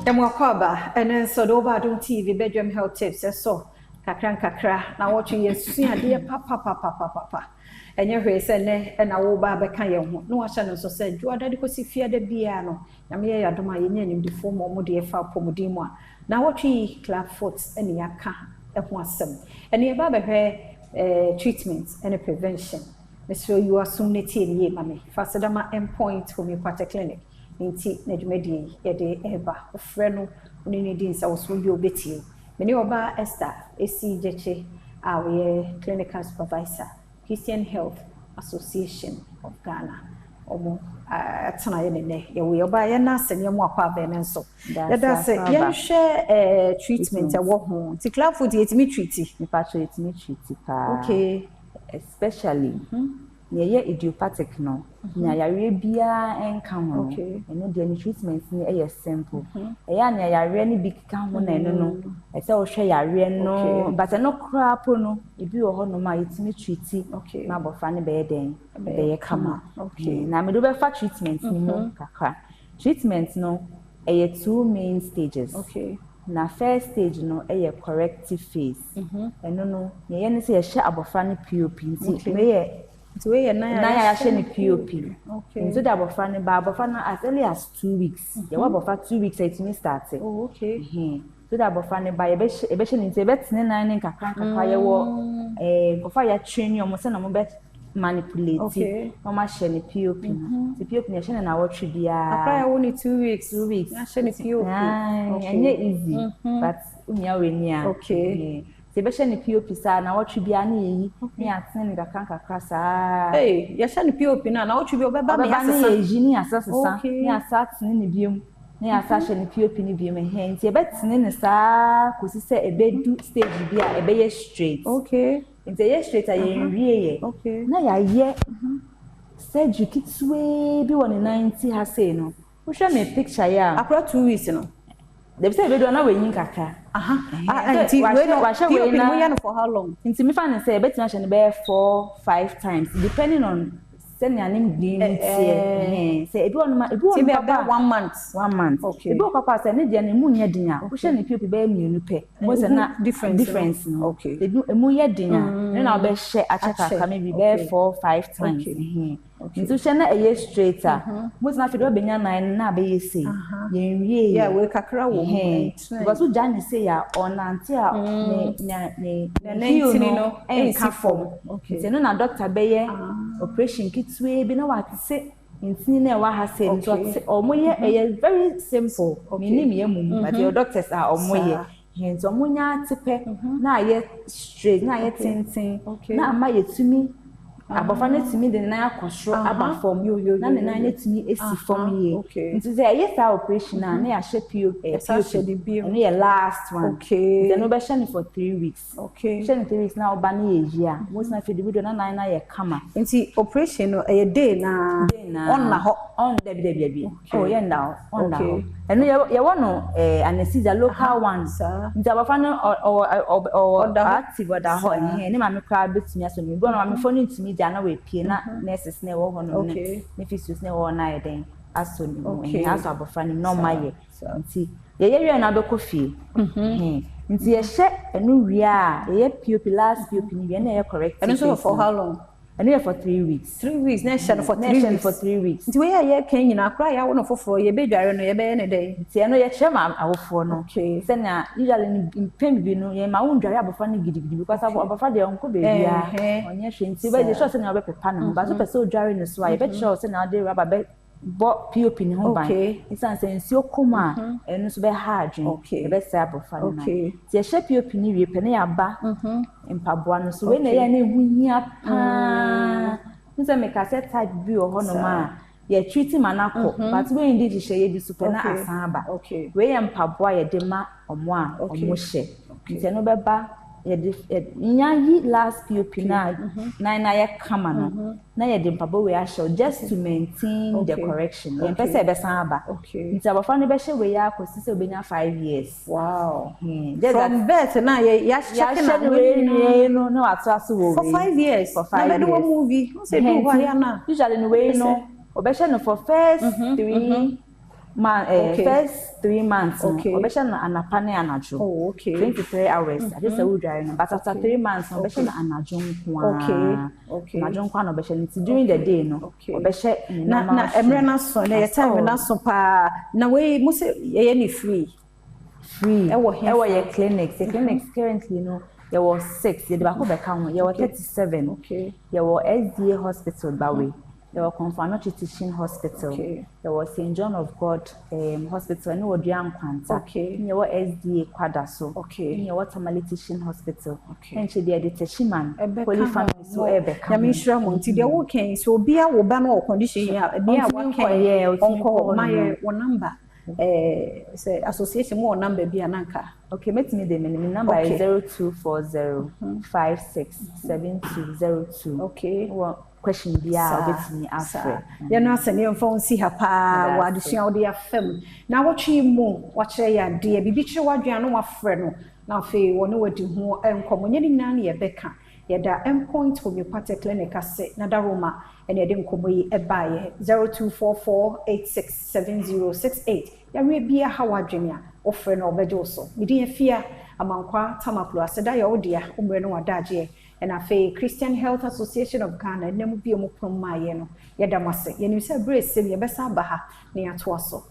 Emwakwaba ene so do Badwam TV Badwam health tips so kakra na watching yesu ade papa enye hwe se ne na wo ba be kan ye ho no wa no so se ju adade ko si fia da bia no na me ye adoma ye nya nim di fo mo de fa pomodin mu a na watching Clubfoot ene yaka ho asem ene ba be hwe treatment and prevention Mr. you are soon neti ye mame fasedama endpoint for me kwate clinic nti na dwumadi ye de eba ofre no oni ne din sa wo so bi obetie meni oba Esther esi jeche a we clinical supervisor Christian Health Association of Ghana omo atana ye ne ye we oba ye na asene mu akwa be ne nso ye da se ye share treatment e wo ho nti Clubfoot yetimi treat me patcho yetimi treat pa okay especially ye idiopathic no na yare bia enka ho eno de treatment ni e simple ya na yare ni bi ka ho na eno no e se wo hwe yare no but no crap no ebi wo ho no ma yetimi treat na bofa ne be den be ye kama na me do be fa treatment ni mo kakra treatment no e 2 main stages na first stage no e corrective phase eno no ye ni se ye hye abofa ne POP nti me ye we na ya hye ne POP nti da abofa ne ba abofa na as early as 2 weeks ye wa abofa 2 weeks it me start so da abofa ne ba ye be hye ne nti be tene nan ne kakra ye wo bofa ya train yo mo se na mo be manipulate mama hye ne POP the POP ne hye na wo twe bia akra ya wo ni 2 weeks na hye ne POP enye easy but unya we ni a se be hye ne POP sa na wo twe bia na yi ni atene ne kakra sa ya hye ne POP na wo twe bia obeba me asesa ye ni asesa ni asatene ne biem ni asa hye ne POP ne biem he nti e betene ne sa kosi se e be do stage bia e be ye straight nti ye straight aye nwie ye na ya ye surgery kitwe bi won 90 ha say no wo hwe me picture ya akra 2 weeks no dem say be do na wenyin kakra nti we no POP no ye no for how long nti me fa ne say betima hye ne be 4-5 times depending on send your name green say ebi on about 1 month ebi o papa say ne dia ne mu nya din a wo hye ne POP be mienu pe mo say na difference no ebi emu ye din a ne na be hye achaka ka me bi be 4-5 times nti hye na eye straight a mo say na fe do be nya 9 na be ye say ye nwie ya we kakra wo because wo jan say ya on anti a ne no enka form nti no na doctor be ye operation kitwe bi na wa se ntini na wa ha se nto omoye very simple minim ye mum but your doctors are omoye nti omonya tepe na ye straight na ye tintin na ama ye tumi abofa na tumi de na akosro aba form na ne na tumi esi form ye nti ze ye sa operation na ya hye POP na ye last one then no be hye for 3 weeks hye 3 weeks na oba na ye jia most na fedi video na ye kama nti operation no e day na on na ho on debi ye na on na ho eno ye wono anesthesia local ones nti abofa na o active da ho ne ma me kra betumi aso me bo na ma me phone ntumi dia na we pie na nurses na wo ho no ne physios na wo na ye den aso ni aso abofa ni normal ye nti ye na be kofie nti ye hye enu wi a ye POP last POP ni ye na ye correct and so for how long and here for 3 weeks 3 weeks na hye for 3 weeks nti we ye kan nyina akra ya wo no foforo ye be dware no ye be ne den nti eno ye hye ma awofo no se na usually ni pem bi no ye ma wo ndware abofa no gidigidi because abofa de onko be bia onye hwe nti be je sure se na be pepa na ba so pese odware no so ye be sure se na de rubber be bo POP ni ho ban isan se nsi okoma enu so be hard e be say abofa no ti ye hye POP ni wie pe na ya ba mpaboa no so we na ye na ehuhia pa nse me cassette type bi o ho no ma ye treat manako but we indeed hye ye bi super na asan ba we ye mpaboa ye de ma omo a omo hye nti no be ba nya yi last POP na ye kama no na ye de mpabo we ahye just to maintain the correction ye pese be san aba nti abofa ne be hye we ya akosi se obenya 5 years from birth na ye ya check na we no atras wo for 5 years na be do movie say do why na usually no we no obehye no for first 3 first 3 months obesha na anapa na anajo. Oh, okay. 23 hours. I just say we dry no, but after 3 months obesha na anajo nkwa. Okay. Anajo nkwa na obesha nti during the day no obesha na emre na so na your time na so pa na we mo say ye ni free ewo ye clinics. The clinics currently no there was 6 ye de ba ko be ka ho ye was 37. Okay. There was SDA hospital Bawe. There was Confirmatory Teaching Hospital. Okay. There was St. John of God Hospital. And we were okay. There was SDA Kwadaso. Okay. There was Tamale Teaching Hospital. Okay. And she did the Teshiman. Holy Family so Ebeka. Ya mishra monti de okay. So bia wo ba no condition here. Bia wa ken onko my one number. Say association more number bia nanka. Okay, met me the number is 0240 567202. Okay. Question bia obetimi afre ya no asane mfon si ha pa wa adusua wo de afam na wotwe mu wa kire ya de bibi kire wadua no wafre no na fe woni wadi ho enkomo nyedi na ye beka ye da endpoint homeopathic clinic ase na daroma ene de nkomo yi ebaye 0244867068 ya we bia ha wadwenia ofre no obejo so midi afia amankwa tamaklo aseda ya odia umre no wadaje and afa Christian Health Association of Ghana nemu bi omo prom maye no yedamase yenim se brace se ye besa ba ha na yato aso